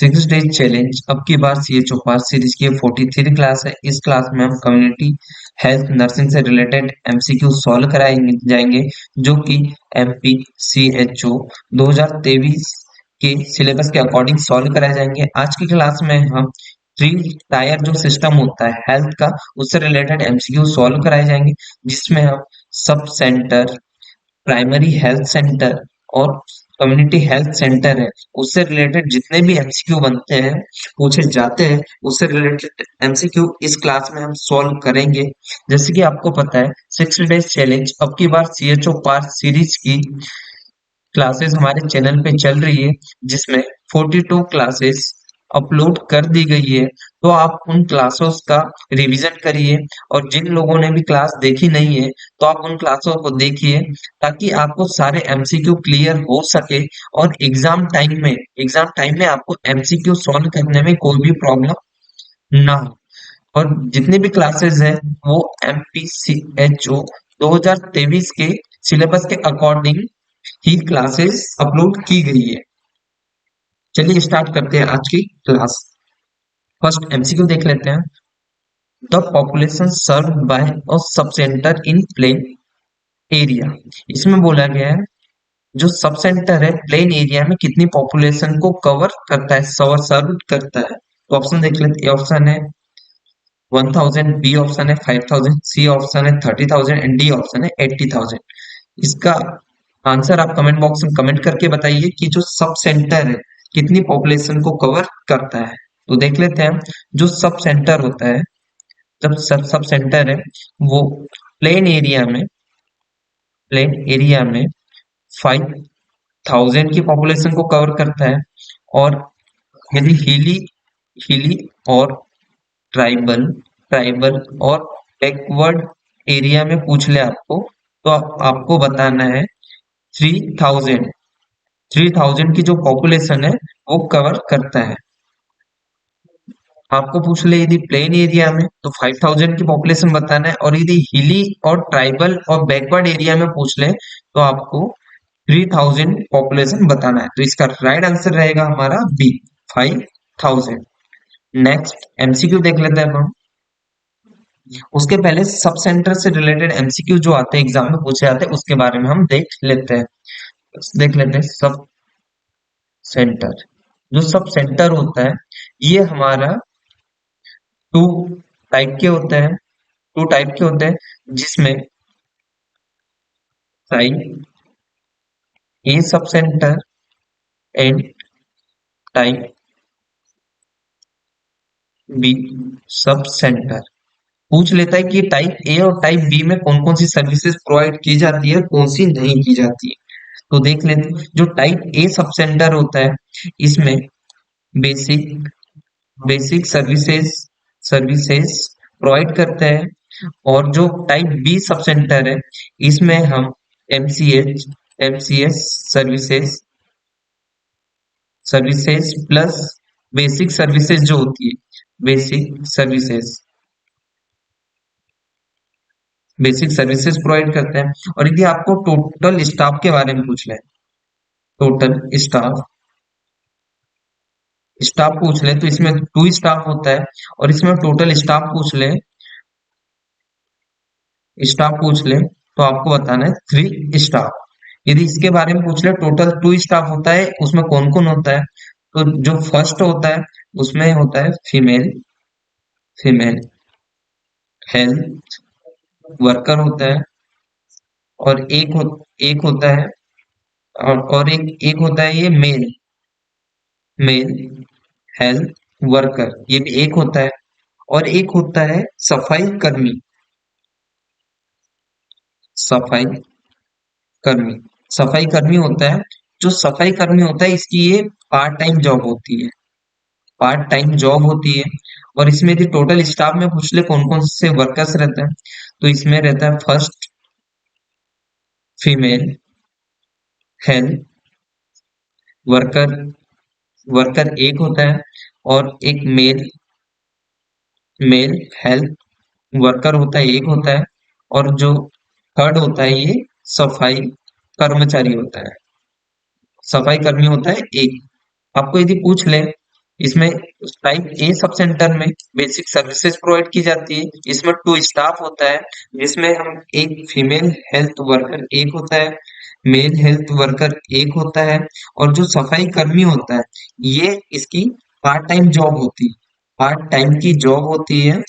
Six days challenge अब की बार CHO पास series की 43 क्लास है। इस क्लास में हम कम्युनिटी हेल्थ नर्सिंग से रिलेटेड MCQ सॉल्व कराएंगे जाएंगे, जो कि MPCHO 2023 के सिलेबस के अकॉर्डिंग सॉल्व कराए जाएंगे। आज की क्लास में हम थ्री टायर जो सिस्टम होता है हेल्थ का, उससे रिलेटेड MCQ सॉल्व कराए जाएंगे, जिसमें हम sub centre, primary health centre और कम्युनिटी हेल्थ सेंटर है, उससे रिलेटेड जितने भी MCQ बनते हैं, पूछे जाते हैं, उससे रिलेटेड MCQ इस क्लास में हम सॉल्व करेंगे। जैसे कि आपको पता है 6 डेज चैलेंज अब की बार CHO पार सीरीज की क्लासेस हमारे चैनल पे चल रही है, जिसमें 42 क्लासेस अपलोड कर दी गई है। तो आप उन क्लासेस का रिवीजन करिए, और जिन लोगों ने भी क्लास देखी नहीं है तो आप उन क्लासों को देखिए, ताकि आपको सारे MCQ क्लियर हो सके और एग्जाम टाइम में आपको MCQ सॉल्व करने में कोई भी प्रॉब्लम ना हो। और जितनी भी क्लासेस है वो MPCHO 2023 के सिलेबस के अकॉर्डिंग ही क्लासेस अपलोड की गई है। चलिए स्टार्ट करते हैं आज की क्लास। फर्स्ट MCQ देख लेते हैं। The population serve by a sub centre in plain area. इसमें बोला गया है जो सब सेंटर है प्लेन एरिया में कितनी पॉपुलेशन को कवर करता है, सर्व करता है। तो ऑप्शन देख लेते हैं। ऑप्शन है 1000, बी ऑप्शन है 5000, सी ऑप्शन है 30,000 एंड डी ऑप्शन है 80,000। इसका आंसर आप कमेंट बॉक्स में कमेंट करके बताइए कि जो सब सेंटर है कितनी पॉपुलेशन को कवर करता है। तो देख लेते हैं। जो सब सेंटर होता है, जब सब सेंटर है वो प्लेन एरिया में प्लेन एरिया में 5,000 की पॉपुलेशन को कवर करता है। और यदि हिली हिली और ट्राइबल ट्राइबल और बैकवर्ड एरिया में पूछ ले आपको, तो आपको बताना है 3,000 3,000 की जो पॉपुलेशन है वो कवर करता है। आपको पूछ ले यदि प्लेन एरिया में तो 5,000 की पॉपुलेशन बताना है, और यदि हिली और ट्राइबल और बैकवर्ड एरिया में पूछ ले तो आपको 3,000 पॉपुलेशन बताना है। तो इसका राइट आंसर रहेगा हमारा बी, 5,000। नेक्स्ट MCQ देख लेते हैं अब हम। उसके पहले सब सेंटर से रिलेटेड MCQ जो आते हैं, एग्जाम में पूछे जाते हैं, उसके बारे में हम देख लेते हैं। सब सेंटर, जो सब सेंटर होता है ये हमारा टू टाइप के होते हैं टू टाइप के होते हैं, जिसमें type A sub centre and type B sub centre. पूछ लेता है कि टाइप ए और टाइप बी में कौन कौन सी सर्विसेज प्रोवाइड की जाती है, कौन सी नहीं की जाती है। तो देख लेते हैं। जो टाइप ए सब सेंटर होता है इसमें basic basic services services provide करते हैं। और जो टाइप बी सब सेंटर है इसमें हम MCH MCS services services plus basic services जो होती है, बेसिक सर्विसेज प्रोवाइड करते हैं। और यदि आपको टोटल स्टाफ के बारे में पूछ ले, टोटल स्टाफ स्टाफ पूछ ले तो इसमें टू स्टाफ होता है। और इसमें टोटल स्टाफ पूछ ले तो आपको बताना है 3 स्टाफ। यदि इसके बारे में पूछ ले टोटल 2 स्टाफ होता है, उसमें कौन कौन होता है, तो जो फर्स्ट होता है उसमें होता है फीमेल फीमेल हेल्थ वर्कर होता है। और एक होता है, और एक होता है ये मेल हेल्थ वर्कर, ये भी एक होता है। और एक होता है सफाई कर्मी सफाई कर्मी होता है। जो सफाई कर्मी होता है इसकी ये पार्ट टाइम जॉब होती है। और इसमें यदि टोटल स्टाफ में पूछ ले कौन कौन से वर्कर्स रहते हैं, तो इसमें रहता है first female health worker worker एक होता है। और एक मेल हेल्थ वर्कर होता है, एक होता है। और जो थर्ड होता है ये सफाई कर्मचारी होता है, सफाई कर्मी होता है एक। आपको यदि पूछ ले इसमें टाइप ए सब सेंटर में बेसिक सर्विसेज प्रोवाइड की जाती है। इसमें 2 स्टाफ होता है, जिसमें हम एक फीमेल हेल्थ वर्कर एक होता है, मेल हेल्थ वर्कर एक होता है, और जो सफाई कर्मी होता है ये इसकी पार्ट टाइम जॉब होती है, पार्ट टाइम की जॉब होती है।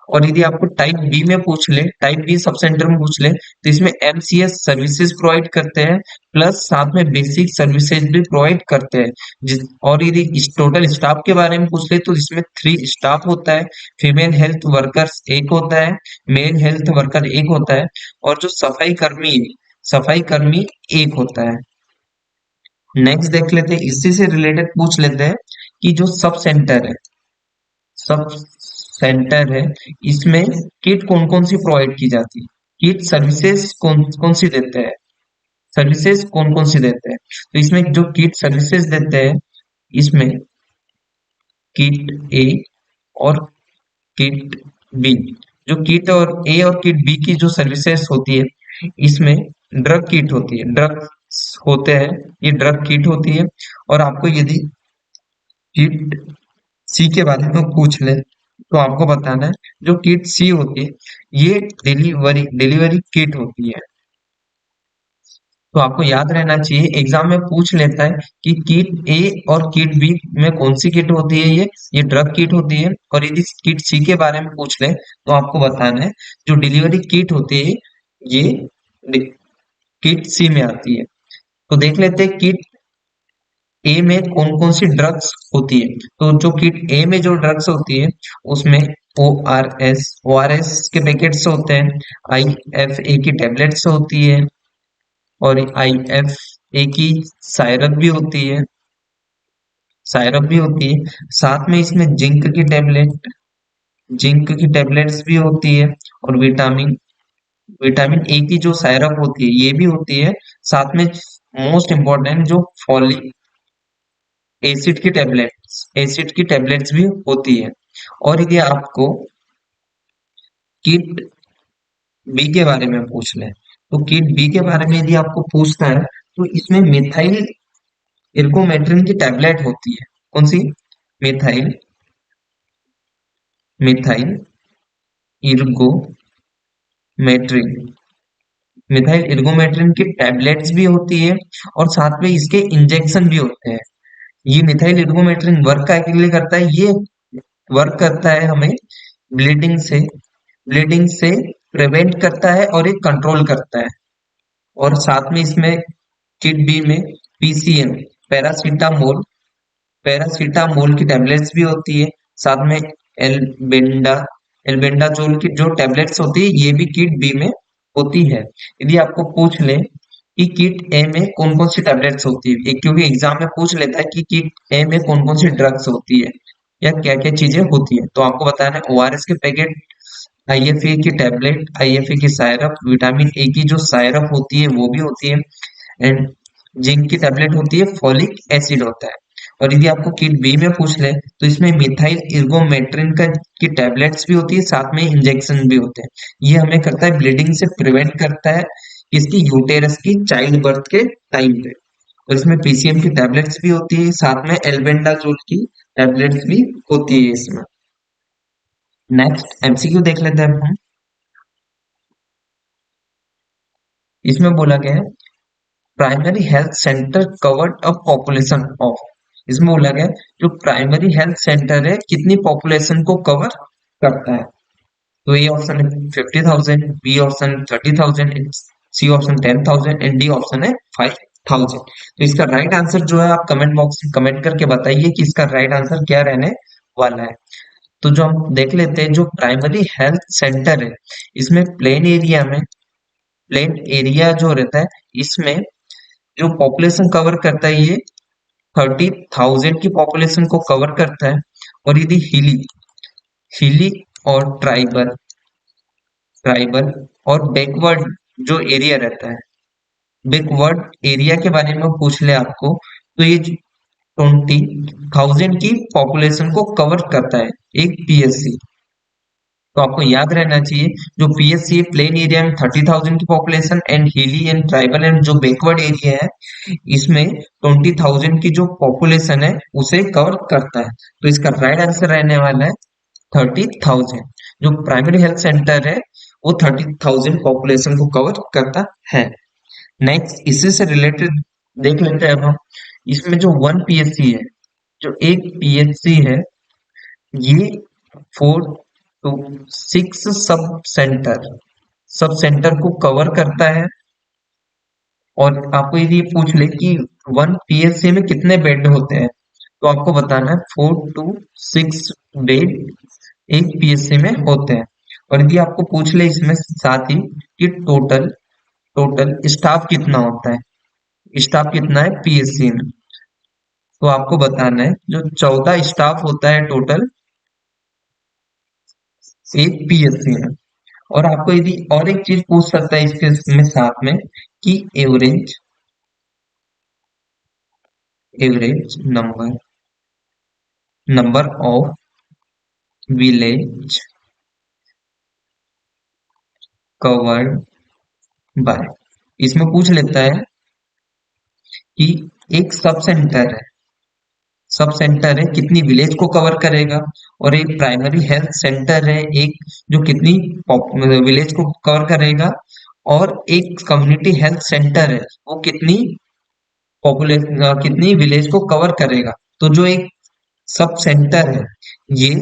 और यदि आपको टाइप बी में पूछ ले, टाइप बी सब सेंटर में पूछ ले, तो इसमें एमसीएस सर्विसेज प्रोवाइड करते हैं, प्लस साथ में बेसिक सर्विसेज भी प्रोवाइड करते हैं। और यदि इस टोटल स्टाफ के बारे में पूछ ले तो इसमें 3 स्टाफ होता है, फीमेल हेल्थ वर्कर्स एक होता है, मेल हेल्थ वर्कर एक होता है, और जो सफाई कर्मी एक होता है। नेक्स्ट देख लेते हैं, इसी से रिलेटेड पूछ लेते हैं कि जो सब सेंटर है, इसमें किट कौन कौन सी प्रोवाइड की जाती है, किट सर्विसेज कौन कौन सी देते हैं, सर्विसेज कौन कौन सी देते हैं। तो इसमें जो किट सर्विसेज देते हैं, इसमें किट ए और किट बी, जो किट और ए और किट बी की जो सर्विसेज होती है, इसमें ड्रग किट होती है, ड्रग्स होते हैं, ये ड्रग किट होती है। और आपको यदि किट सी के बारे में पूछ ले तो आपको बताना है, जो किट सी होती है ये डिलीवरी किट होती है। तो आपको याद रहना चाहिए, एग्जाम में पूछ लेता है कि किट ए और किट बी में कौन सी किट होती है, ये ड्रग किट होती है। और यदि किट सी के बारे में पूछ ले तो आपको बताना है, जो डिलीवरी किट होती है ये किट सी में आती है। तो देख लेते हैं किट ए में कौन कौन सी ड्रग्स होती है। तो जो किट ए में जो ड्रग्स होती है उसमें ओ आर एस के पैकेट्स होते हैं, आई एफ ए की टेबलेट्स होती है, और आई एफ ए की सायरप भी होती है, सायरप भी होती है। साथ में इसमें जिंक की टेबलेट्स भी होती है, और विटामिन विटामिन ए की जो सायरप होती है ये भी होती है। साथ में मोस्ट इम्पोर्टेंट जो फॉलिक एसिड की टेबलेट्स भी होती है। और यदि आपको किट बी के बारे में पूछ ले, तो किट बी के बारे में यदि आपको पूछता है तो इसमें मिथाइल इर्गोमेट्रिन की टैबलेट होती है। कौन सी? मिथाइल मिथाइल इर्गोमेट्रिन मिथाइल इर्गोमेट्रिन की टैबलेट्स भी होती है, और साथ में इसके इंजेक्शन भी होते हैं। ये मिथाइल इर्गोमेट्रिन वर्क क्या के लिए करता है, ये वर्क करता है हमें ब्लीडिंग से प्रिवेंट करता है और ये कंट्रोल करता है। और साथ में इसमें किट बी में पीसीएम पैरासीटामोल पैरासीटामोल की टेबलेट्स भी होती है। साथ में एल्बेंडा एल्बेंडाजोल की जो टेबलेट्स होती है ये भी किट बी में होती है। यदि आपको पूछ ले कि किट ए में कौन कौन सी टेबलेट्स होती है, क्योंकि एग्जाम में पूछ लेता है कि किट ए में कौन कौन सी ड्रग्स होती है या क्या क्या चीजें होती है, तो आपको बताना है ओआरएस के पैकेट, आईएफए की टैबलेट, आईएफए की सायरप, विटामिन ए की जो सायरप होती है वो भी होती है, एंड जिंक की टैबलेट होती है, फॉलिक एसिड होता है। और यदि आपको किट बी में पूछ ले तो इसमें मिथाइल इर्गोमेट्रिन का की टैबलेट्स भी होती है, साथ में इंजेक्शन भी होते हैं। ये हमें करता है ब्लीडिंग से प्रिवेंट करता है इसकी यूटेरस की चाइल्ड बर्थ के टाइम पे। और इसमें पीसीएम की टैबलेट्स भी होती है, साथ में एल्बेंडाजोल की टैबलेट्स भी होती है इसमें। नेक्स्ट एमसीक्यू देख लेते हैं हम। इसमें बोला गया है primary health centre covered a population of, इसमें बोला गया है जो प्राइमरी हेल्थ सेंटर है कितनी पॉपुलेशन को कवर करता है। तो ए ऑप्शन है 50,000, B option 30,000, C option 10,000 and D option है 5,000। तो इसका राइट आंसर जो है आप कमेंट बॉक्स में कमेंट करके बताइए कि इसका राइट आंसर क्या रहने वाला है। तो जो हम देख लेते हैं, जो प्राइमरी हेल्थ सेंटर है इसमें प्लेन एरिया जो रहता है इसमें जो पॉपुलेशन कवर करता है ये 30,000 की पॉपुलेशन को कवर करता है। और यदि हिली और ट्राइबल और बैकवर्ड जो एरिया रहता है, बैकवर्ड एरिया के बारे में पूछ ले आपको, तो ये 20,000 की पॉपुलेशन को कवर करता है एक पीएससी। तो आपको याद रहना चाहिए जो पीएससी है प्लेन एरिया में 30,000 की पॉपुलेशन एंड हिली एंड ट्राइबल एंड जो बैकवर्ड एरिया है इसमें 20,000 की जो पॉपुलेशन है उसे कवर करता है। तो इसका राइट आंसर रहने वाला है 30,000। जो प्राइमरी हेल्थ सेंटर है वो 30,000 पॉपुलेशन को कवर करता है। नेक्स्ट इसी से रिलेटेड देख लेते हैं अब हम। इसमें जो वन पीएससी है, जो एक पीएचसी है, ये 4 to 6 सब सेंटर को कवर करता है। और आपको यदि ये पूछ ले कि वन पीएचसी में कितने बेड होते हैं तो आपको बताना है 4 to 6 बेड एक पीएचसी में होते हैं। और यदि आपको पूछ ले इसमें साथ ही कि टोटल टोटल स्टाफ कितना होता है, स्टाफ कितना है पीएचसी में, तो आपको बताना है जो 14 स्टाफ होता है टोटल एक पीएससी में। और आपको यदि और एक चीज पूछ सकता है इसके में साथ में कि average number of village covered by, इसमें पूछ लेता है कि एक सब सेंटर है कितनी विलेज को कवर करेगा, और एक प्राइमरी हेल्थ सेंटर है एक जो कितनी विलेज को कवर करेगा, और एक कम्युनिटी हेल्थ सेंटर है वो कितनी पॉपुलेशन कितनी विलेज को कवर करेगा। तो जो एक सब सेंटर है ये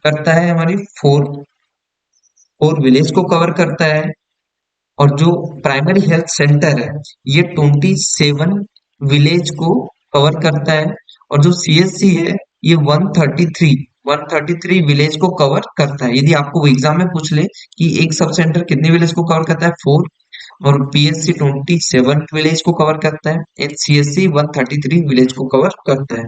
करता है हमारी फोर फोर विलेज को कवर करता है, और जो प्राइमरी हेल्थ सेंटर है ये 27 विलेज को कवर करता है, और जो सीएचसी है ये 133 विलेज को कवर करता है। यदि आपको एग्जाम में पूछ ले कि एक सब सेंटर कितने विलेज को कवर करता है 4, और पीएससी 27 विलेज को कवर करता है, एंड सीएससी 133 विलेज को कवर करता है।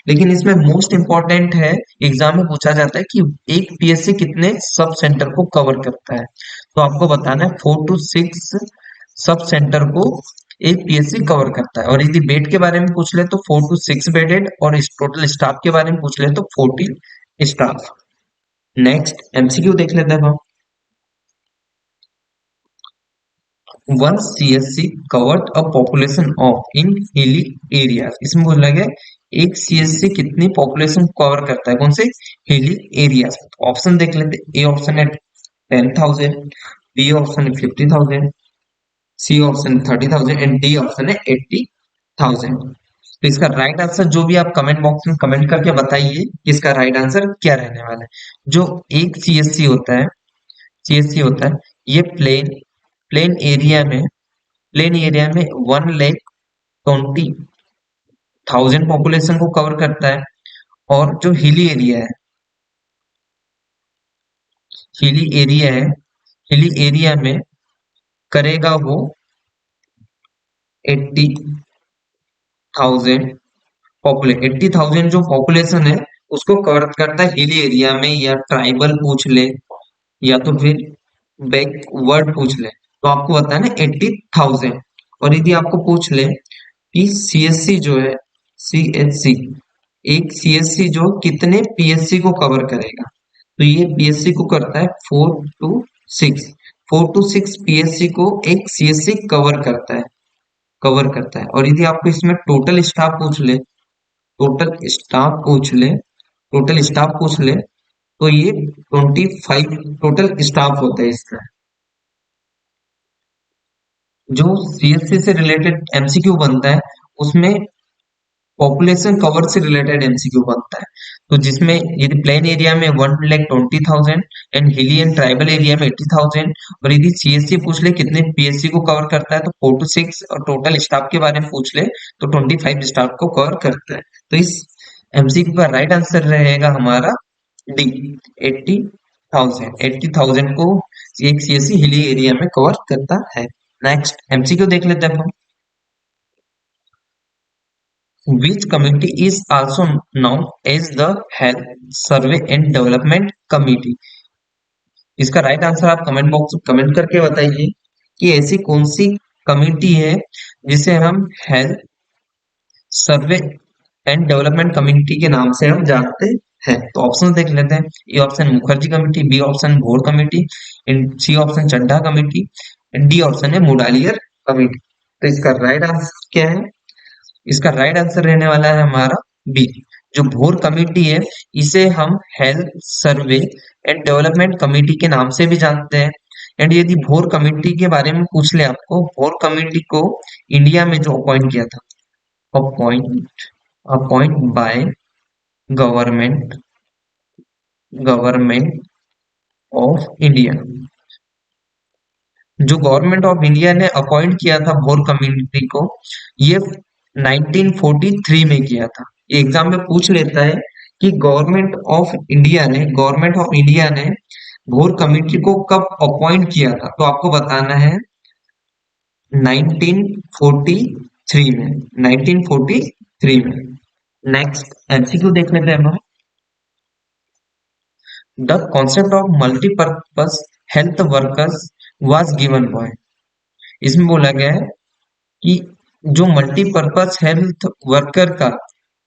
लेकिन इसमें मोस्ट इंपॉर्टेंट है, एग्जाम में पूछा जाता है कि एक पीएससी कितने सब सेंटर को कवर करता है, तो आपको बताना है 4 to 6 सब सेंटर को एक पीएससी कवर करता है। और यदि बेड के बारे में पूछ ले तो 4 to 6 बेडेड, और इस टोटल स्टाफ के बारे में पूछ ले तो 14 स्टाफ। नेक्स्ट एमसीक्यू देख लेते हैं हम। One CSC covered a population of in hilly areas, इसमें बोला गया एक सीएससी कितनी पॉपुलेशन कवर करता है, कौन से हिली एरियाज। ऑप्शन देख लेते, ए ऑप्शन है 10,000, बी ऑप्शन है 50,000, C option 30,000 and D option है 80,000। तो इसका राइट आंसर जो भी आप कमेंट बॉक्स में कमेंट करके बताइए कि इसका राइट आंसर क्या रहने वाला है। जो एक सीएससी होता है ये प्लेन एरिया में 1,20,000 पॉपुलेशन को कवर करता है। और जो हिली एरिया है हिली एरिया में करेगा वो 80,000 जो पॉपुलेशन है उसको कवर करता है हिली एरिया में, या ट्राइबल पूछ ले या तो फिर बैकवर्ड पूछ ले तो आपको बताना है 80,000। और यदि आपको पूछ ले कि सीएससी जो है सीएचसी एक सीएससी जो कितने पीएससी को कवर करेगा, तो ये पीएससी को करता है 4 to 6 पीएससी को एक सीएससी कवर करता है। और यदि आपको इसमें टोटल स्टाफ पूछ ले तो ये 25 टोटल स्टाफ होता है इसका। जो सीएससी से रिलेटेड एमसीक्यू बनता है उसमें पॉपुलेशन कवर से रिलेटेड एमसीक्यू बनता है। तो जिसमें यदि प्लेन एरिया में 1,20,000 एंड हिली एंड ट्राइबल एरिया में 80,000, और यदि सीएससी पूछ ले कितने पीएससी को कवर करता है तो 4 to 6, और टोटल स्टाफ के बारे में पूछ ले तो 25 स्टाफ को कवर करता है। तो इस एमसीक्यू का राइट आंसर रहेगा हमारा डी 80,000 को एक सीएससी हिली एरिया में कवर करता है। नेक्स्ट एमसीक्यू देख लेते हैं हम। Which committee is also known as the Health Survey and Development Committee? इसका राइट आंसर आप कमेंट बॉक्स में कमेंट करके बताइए कि ऐसी कौन सी कमिटी है जिसे हम health survey and development committee के नाम से हम जानते है। तो ऑप्शन देख लेते हैं। A option Mukherjee committee, B option Bhore committee, C option Chadha committee, D option है मुडालियर कमेटी। तो इसका राइट आंसर क्या है? इसका राइट आंसर रहने वाला है हमारा बी। जो भोर कमेटी है, इसे हम health survey and development committee के नाम से भी जानते हैं। एंड यदि भोर कमेटी के बारे में पूछ ले आपको, भोर कमेटी को इंडिया में जो अपॉइंट किया था, appoint appoint by government government of India, जो गवर्नमेंट ऑफ इंडिया ने अपॉइंट किया था भोर कम्युनिटी को, ये 1943 में किया था। ये एग्जाम में पूछ लेता है कि गवर्नमेंट ऑफ इंडिया ने भोर कमेटी को कब अपॉइंट किया था, तो आपको बताना है 1943 में, 1943 में। नेक्स्ट एमसीक्यू देख लेते हैं हम। The concept of multipurpose health workers was given by, इसमें बोला गया है कि जो मल्टीपर्पज हेल्थ वर्कर का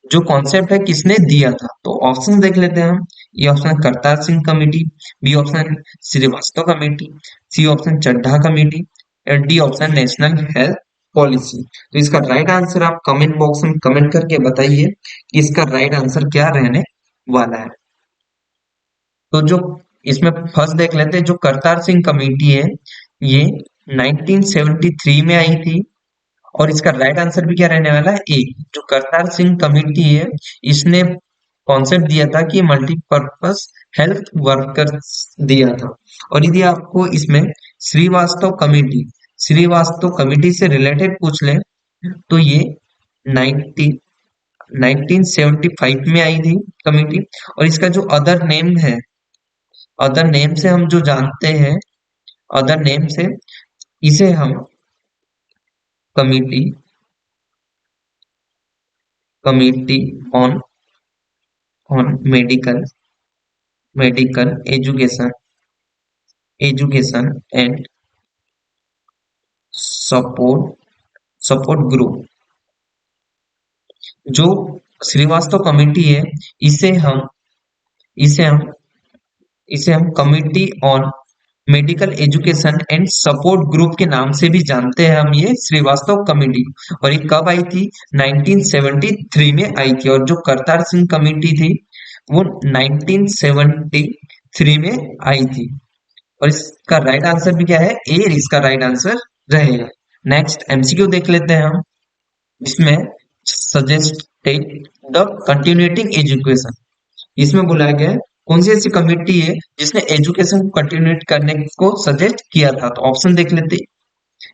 जो कॉन्सेप्ट है किसने दिया था। तो ऑप्शन देख लेते हैं हम। A option Kartar Singh committee, B option Srivastava committee, C option Chadha committee, और D option national health policy. तो इसका राइट आंसर आप कमेंट बॉक्स में कमेंट करके बताइए कि इसका राइट आंसर क्या रहने वाला है। तो जो इसमें फर्स्ट देख लेते हैं, जो करतार सिंह कमेटी है, ये 1973 में आई थी। और इसका राइट आंसर भी क्या रहने वाला है? ए। जो करतार सिंह कमेटी है, इसने कॉन्सेप्ट दिया था कि मल्टीपर्पज हेल्थ वर्कर्स दिया था। और यदि आपको इसमें श्रीवास्तव कमेटी से रिलेटेड पूछ ले, तो ये 90 1975 में आई थी कमेटी। और इसका जो अदर नेम से हम जो जानते हैं, अदर नेम से इसे हम committee committee on medical education and support group, जो श्रीवास्तव कमेटी है, इसे हम इसे हम इसे हम committee on medical education and support group के नाम से भी जानते हैं हम ये श्रीवास्तव कमेटी। और ये कब आई थी? 1973 में आई थी। और जो करतार सिंह कमेटी थी, वो 1973 में आई थी। और इसका राइट आंसर भी क्या है? ए इसका राइट आंसर रहेगा। नेक्स्ट एमसीक्यू देख लेते हैं हम। इसमें सजेस्टेड द कंटिन्यूटिंग एजुकेशन, इसमें बुलाया गया है कौन सी ऐसी कमेटी है जिसने एजुकेशन को कंटिन्यूट करने को सजेस्ट किया था। तो ऑप्शन देख लेते हैं।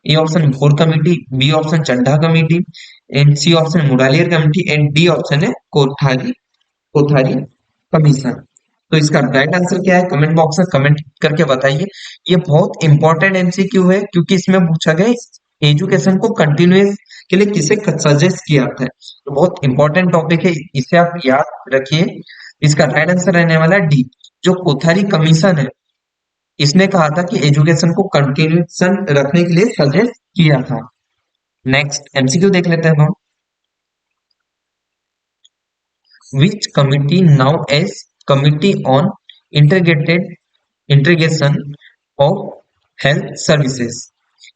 A option Bhore committee, B option Chadha committee, and C option Mudaliar committee, and D option है कोठारी कोठारी कमीशन। तो इसका राइट आंसर क्या है? कमेंट बॉक्स में कमेंट करके बताइए। ये बहुत इंपॉर्टेंट एमसीक्यू है, क्योंकि इसमें पूछा गया एजुकेशन को कंटिन्यूस के लिए किसे सजेस्ट किया था। तो बहुत इंपॉर्टेंट टॉपिक है, इसे आप याद रखिए। इसका राइट आंसर रहने वाला है डी। जो कोठारी कमीशन है, इसने कहा था कि एजुकेशन को कंटिन्यूशन रखने के लिए सजेस्ट किया था। नेक्स्ट एमसीक्यू देख लेते हैं हम। Which committee now as committee on integrated integration of health services,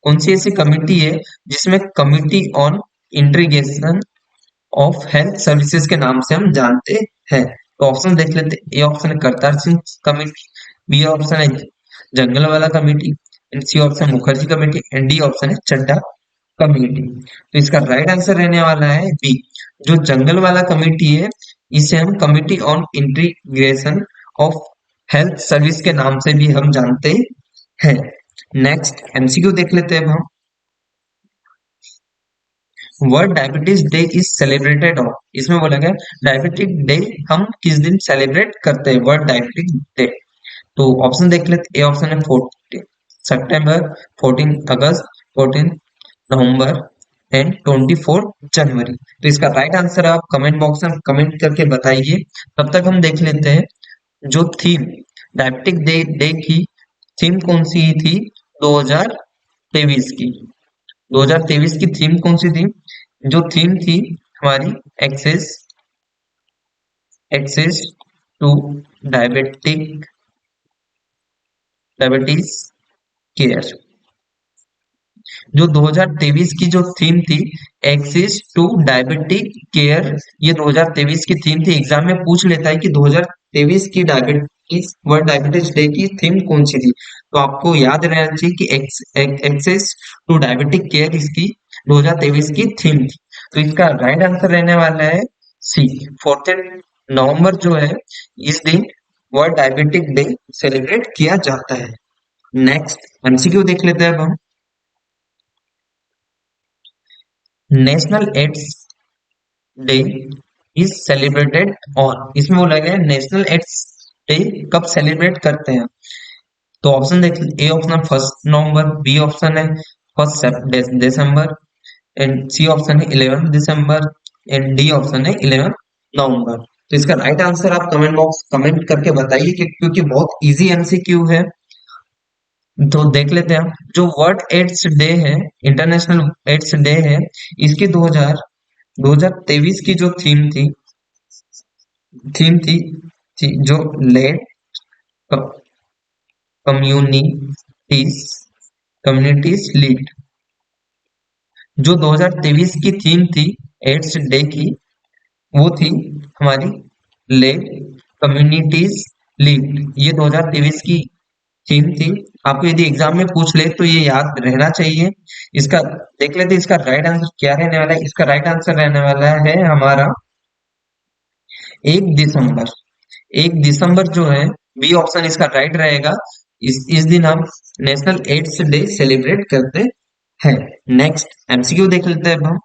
कौन सी ऐसी कमिटी है जिसमें committee on integration of health services के नाम से हम जानते हैं। तो ऑप्शन देख लेते हैं। ए ऑप्शन है Kartar Singh committee, B option है Jungalwalla committee, and C option Mukherjee committee, and D option है चड्ढा कमेटी। तो इसका राइट आंसर रहने वाला है बी। जो जंगल वाला कमेटी है, इसे हम committee on integration of health service के नाम से भी हम जानते हैं। नेक्स्ट एमसीक्यू देख लेते हैं हम। World diabetes day is celebrated on, इसमें बोला गया डायबिटिक डे हम किस दिन सेलिब्रेट करते हैं? World diabetic day. तो ऑप्शन देख लेते। ए ऑप्शन है 14 सितंबर, 14 अगस्त, 14 नवंबर, एंड 24 जनवरी। तो इसका राइट आंसर आप कमेंट बॉक्स में कमेंट करके बताइए। तब तक हम देख लेते हैं जो थीम डायबिटिक डे की थीम कौन सी थी 2023 की। 2023 की थीम कौन सी थी? जो थीम थी हमारी access access to diabetes care. जो 2023 की जो थीम थी, एक्सेस टू डायबिटिक केयर, ये 2023 की थीम थी। एग्जाम में पूछ लेता है कि 2023 की डायबिटीज वर्ल्ड डायबिटीज डे की थीम कौन सी थी, तो आपको याद रहना चाहिए कि एक्सेस टू डायबिटिक केयर इसकी 2023 की थीम थी। तो इसका राइट आंसर रहने वाला है सी, 4 नवंबर जो है, इस दिन वर्ल्ड डायबिटिक डे सेलिब्रेट किया जाता है। नेक्स्ट एमसीक्यू देख लेते हैं अब हम। National ads day is celebrated on, इसमें बोला गया है नेशनल एड्स डे कब सेलिब्रेट करते हैं। तो ऑप्शन देख, ए ऑप्शन है 1 नवंबर, बी ऑप्शन है 1 दिसंबर, एंड सी ऑप्शन है 11 दिसंबर, एंड डी ऑप्शन है 11 नवंबर। तो इसका राइट आंसर आप कमेंट बॉक्स कमेंट करके बताइए कि क्योंकि बहुत इजी एमसीक्यू है। तो देख लेते हैं हम, जो वर्ल्ड एड्स डे है, इंटरनेशनल एड्स डे है, इसकी 2023 की जो थीम थी जो लेड कम्युनिटीज कम्युनिटीज लीड। जो 2023 की थीम थी एड्स डे की, वो थी हमारी लेड कम्युनिटीज लीड। ये 2023 की थीम थी। आपको यदि एग्जाम में पूछ ले तो ये याद रहना चाहिए। इसका देख लेते हैं इसका राइट आंसर क्या रहने वाला है। इसका राइट आंसर रहने वाला है हमारा 1 दिसंबर। 1 दिसंबर जो है, बी ऑप्शन इसका राइट रहेगा। इस दिन हम नेशनल एड्स डे सेलिब्रेट करते हैं। नेक्स्ट एमसीक्यू देख लेते हैं अब हम।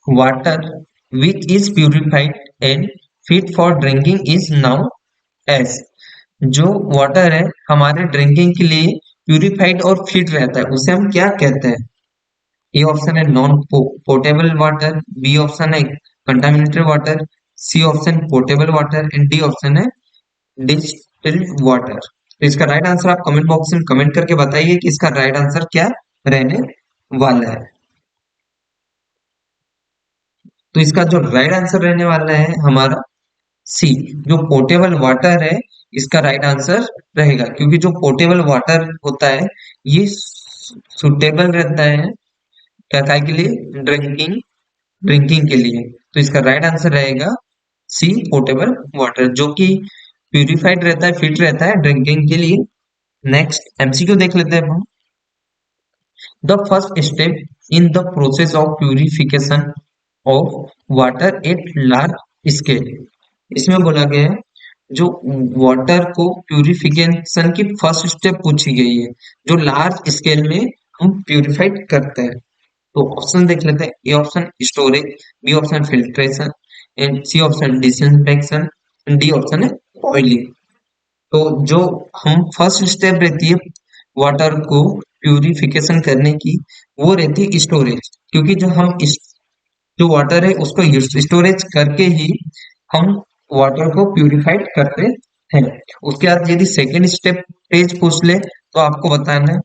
Water which is purified and fit for drinking is now as. जो वाटर है हमारे ड्रिंकिंग के लिए प्यूरिफाइड और फिट रहता है, उसे हम क्या कहते हैं। ए ऑप्शन है non portable water, B option है contaminated water, C option portable water, and D option है डिस्टिल्ड वाटर। तो इसका राइट आंसर आप कमेंट बॉक्स में कमेंट करके बताइए कि इसका राइट आंसर क्या रहने वाला है। तो इसका जो राइट आंसर रहने वाला है हमारा सी, जो पोर्टेबल वाटर है, इसका राइट आंसर रहेगा। क्योंकि जो पोर्टेबल वाटर होता है, ये सुटेबल रहता है क्या काय के लिए, ड्रिंकिंग ड्रिंकिंग के लिए। तो इसका राइट आंसर रहेगा सी, पोर्टेबल वाटर, जो कि प्यूरिफाइड रहता है, फिट रहता है ड्रिंकिंग के लिए। नेक्स्ट एमसीक्यू देख लेते हैं हम। The first step in the process of purification of water at large scale. इसमें बोला गया है जो वाटर को प्यूरिफिकेशन की फर्स्ट स्टेप पूछी गई है, जो लार्ज स्केल में हम प्यूरिफाइड करते हैं। तो ऑप्शन देख लेते हैं। A option storage, B option filtration, and C option disinfection, D option है बॉइलिंग। तो जो हम फर्स्ट स्टेप रहती है वाटर को प्यूरिफिकेशन करने की, वो रहती है स्टोरेज। क्योंकि जो हम जो वाटर है उसको स्टोरेज करके ही हम वाटर को प्यूरिफाइड करते हैं। उसके बाद यदि सेकेंड स्टेप पेज पूछ ले तो आपको बताना है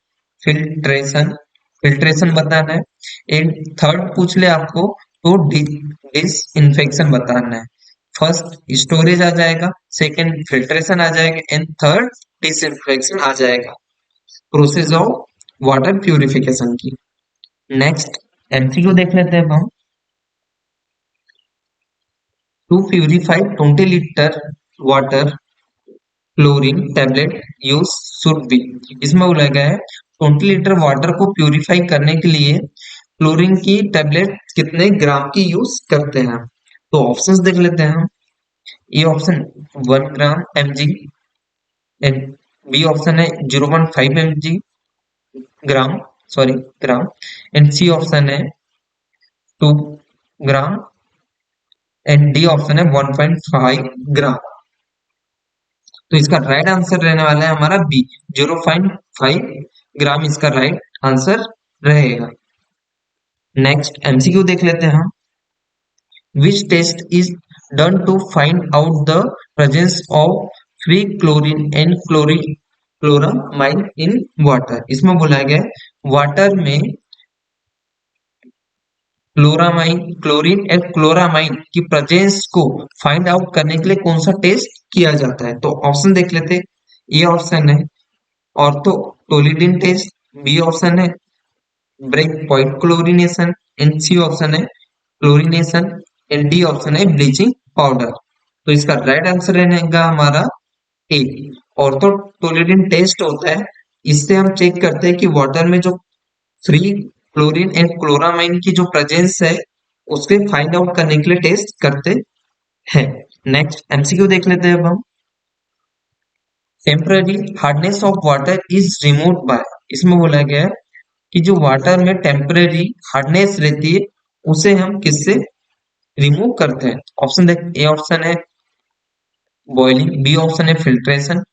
फिल्ट्रेशन, फिल्ट्रेशन बताना है। एंड थर्ड पूछ ले आपको तो डिसइंफेक्शन बताना है। फर्स्ट स्टोरेज आ जाएगा, सेकेंड फिल्ट्रेशन आ जाएगा, एंड थर्ड डिसइंफेक्शन आ जाएगा। प्रोसेस ऑफ वाटर प्यूरिफिकेशन की। नेक्स्ट एमसीक्यू देख लेते हैं अब हम। To purify 20 litre water, chlorine tablet use should be. इसमें बोला गया है 20 लीटर वाटर को प्यूरिफाई करने के लिए क्लोरीन की टेबलेट कितने ग्राम की यूज करते हैं। तो ऑप्शंस देख लेते हैं हम। A option 1 gram mg, and B option है 0.5 mg gram, sorry gram, and C option है 2 ग्राम, एंड डी ऑप्शन है 1.5 ग्राम। तो इसका राइट आंसर रहने वाला है हमारा बी, 0.5 ग्राम इसका राइट आंसर रहेगा। नेक्स्ट एमसीक्यू देख लेते हैं हम। Which test is done to find out the presence of free chlorine and chloramine in water. इसमें बोला गया है वाटर में क्लोरामाइन, क्लोरीन एंड क्लोरामाइन की प्रेजेंस को फाइंड आउट करने के लिए कौन सा टेस्ट किया जाता है? तो ऑप्शन देख लेते हैं। ए ऑप्शन है ortho tolidine test, B option है break point chlorination, and C option है क्लोरिनेशन, एंड डी ऑप्शन है ब्लीचिंग पाउडर। तो इसका राइट आंसर रहेगा हमारा ए, ऑर्थो टोलिडिन टेस्ट होता है। इससे हम चेक करते हैं कि वाटर में जो फ्री क्लोरीन एंड क्लोरामाइन की जो प्रेजेंस है उसके फाइंड आउट करने के लिए टेस्ट करते हैं। नेक्स्ट एमसीक्यू देख लेते हैं अब हम। Temporary hardness of water is remove by, इसमें बोला गया है कि जो वाटर में टेम्पररी हार्डनेस रहती है उसे हम किससे रिमूव करते हैं? ऑप्शन देख, ए ऑप्शन है बॉइलिंग, बी ऑप्शन है फिल्ट्रेशन,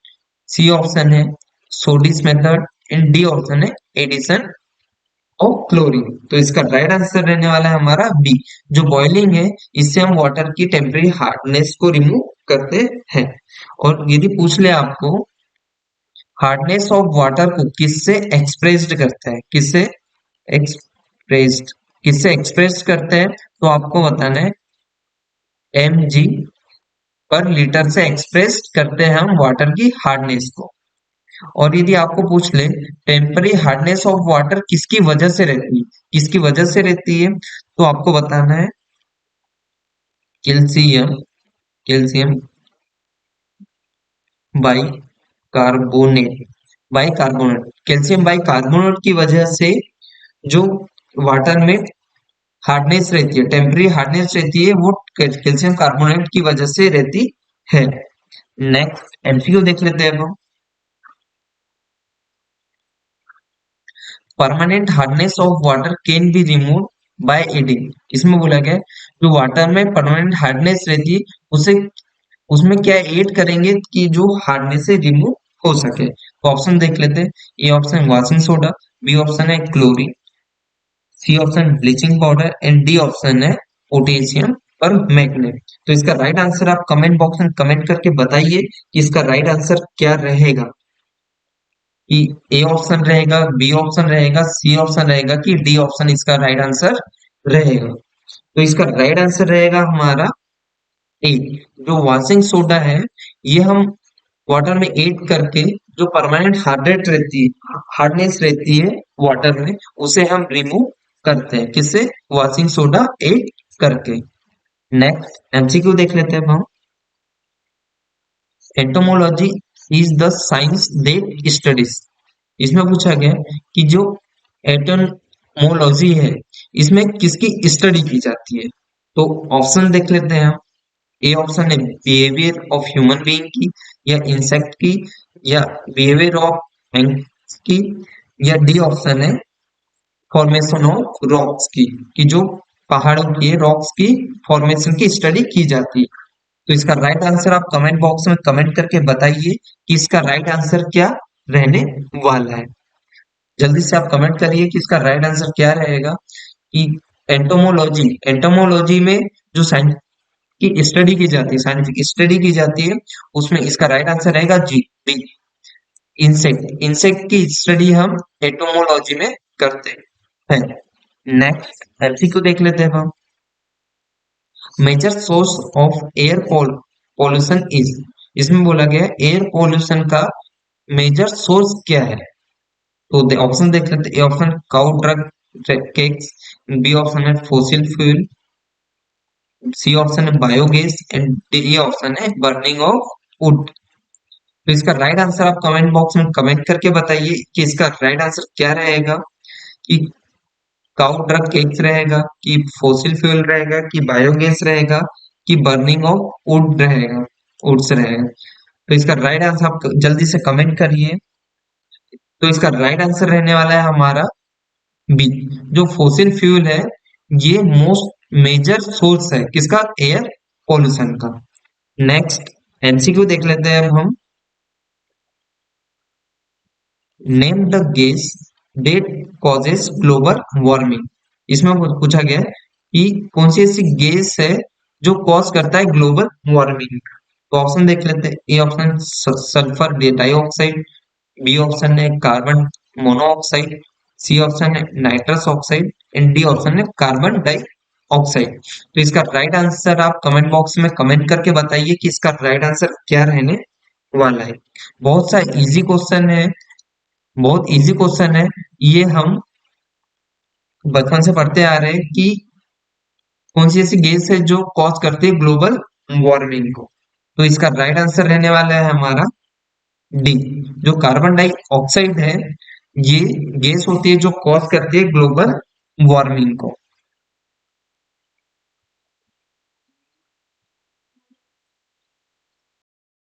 सी ऑप्शन है सोडिस मेथड, एंड डी ऑप्शन है एडिशन और क्लोरीन। तो इसका राइट आंसर रहने वाला है हमारा बी, जो बॉइलिंग है इससे हम वाटर की टेम्परेरी हार्डनेस को रिमूव करते हैं। और यदि पूछ ले आपको हार्डनेस ऑफ वाटर को किससे एक्सप्रेस्ड करता है, एक्सप्रेस्ड किससे एक्सप्रेस करते हैं, तो आपको बताना है mg पर लीटर से एक्सप्रेस करते हैं हम वाटर की हार्डनेस को। और यदि आपको पूछ ले टेम्पररी हार्डनेस ऑफ वाटर किसकी वजह से रहती है, किसकी वजह से रहती है, तो आपको बताना है calcium, calcium by carbonate, by carbonate, calcium by carbonate की वजह से जो वाटर में हार्डनेस रहती है, टेम्पररी हार्डनेस रहती है, वो कैल्शियम कार्बोनेट की वजह से रहती है। नेक्स्ट एमसीक्यू देख लेते हैं अब हम। Permanent hardness of water can be remove by adding, इसमें बोला गया है जो वाटर में परमानेंट हार्डनेस रहती है उसे उसमें क्या ऐड करेंगे कि जो हार्डनेस से रिमूव हो सके। तो ऑप्शन देख लेते हैं। A option washing soda, B option है chlorine, C option bleaching powder, and D option है पोटेशियम पर मैग्नेट। तो इसका राइट आंसर आप कमेंट बॉक्स में कमेंट करके बताइए कि इसका राइट आंसर क्या रहेगा, कि ए ऑप्शन रहेगा, बी ऑप्शन रहेगा, सी ऑप्शन रहेगा कि डी ऑप्शन इसका राइट आंसर रहेगा। तो इसका राइट आंसर रहेगा हमारा ए, जो वॉशिंग सोडा है ये हम वाटर में ऐड करके जो परमानेंट हार्डनेस रहती है वाटर में उसे हम रिमूव करते हैं, किससे? वॉशिंग सोडा ऐड करके। नेक्स्ट एमसीक्यू देख लेते हैं अब हम। Entomology is the science that studies, इसमें पूछा गया कि जो एटोमोलॉजी है इसमें किसकी स्टडी की जाती है? तो ऑप्शन देख लेते हैं हम। ए ऑप्शन है बिहेवियर ऑफ ह्यूमन बीइंग की, या इंसेक्ट की, या बिहेवियर ऑफ एंट्स की, या डी ऑप्शन है फॉर्मेशन ऑफ रॉक्स की, कि जो पहाड़ों की रॉक्स की फॉर्मेशन की स्टडी की जाती है। तो इसका राइट आंसर आप कमेंट बॉक्स में कमेंट करके बताइए कि इसका राइट आंसर क्या रहने वाला है। जल्दी से आप कमेंट करिए कि इसका राइट आंसर क्या रहेगा। कि एंटोमोलॉजी, एंटोमोलॉजी में जो साइंस की स्टडी की जाती है, साइंटिफिक स्टडी की जाती है, उसमें इसका राइट आंसर रहेगा जी, बी, इंसेक्ट, इंसेक्ट की स्टडी हम एटोमोलॉजी में करते हैं। नेक्स्ट एमसीक्यू देख लेते हैं हम। Major source of air pollution is, इसमें बोला गया है एयर पॉल्यूशन का मेजर सोर्स क्या है? तो ऑप्शन देख लेते हैं। A option cow dung cakes, B option है फॉसिल फ्यूल, सी ऑप्शन है बायोगैस, एंड डी ऑप्शन है बर्निंग ऑफ वुड। तो इसका राइट आंसर आप कमेंट बॉक्स में कमेंट करके बताइए कि इसका राइट आंसर क्या रहेगा। कि काउ ड्रग केक्स रहेगा, कि फॉसिल फ्यूल रहेगा, कि बायोगैस रहेगा, कि बर्निंग ऑफ वुड रहेगा, वुड्स रहेगा। तो इसका राइट आंसर आप जल्दी से कमेंट करिए। तो इसका राइट आंसर रहने वाला है हमारा बी, जो फॉसिल फ्यूल है ये मोस्ट मेजर सोर्स है किसका? एयर पॉल्यूशन का। नेक्स्ट एमसीक्यू देख लेते हैं अब हम। Name the gas that causes global warming, इसमें पूछा गया है कि कौन सी ऐसी गैस है जो कॉज करता है ग्लोबल वार्मिंग। तो ऑप्शन देख लेते हैं। A option sulphur dioxide, B option है कार्बन मोनोऑक्साइड, सी ऑप्शन है nitrous oxide, and D option है कार्बन डाइऑक्साइड। तो इसका राइट आंसर आप कमेंट बॉक्स में कमेंट करके बताइए कि इसका राइट आंसर क्या रहने वाला है। बहुत सा इजी क्वेश्चन है, बहुत इजी क्वेश्चन है। ये हम बचपन से पढ़ते आ रहे हैं कि कौन सी ऐसी गैस है जो कॉज करती है ग्लोबल वार्मिंग को। तो इसका राइट आंसर रहने वाला है हमारा डी, जो कार्बन डाइऑक्साइड है, ये गैस होती है जो कॉज करती है ग्लोबल वार्मिंग को।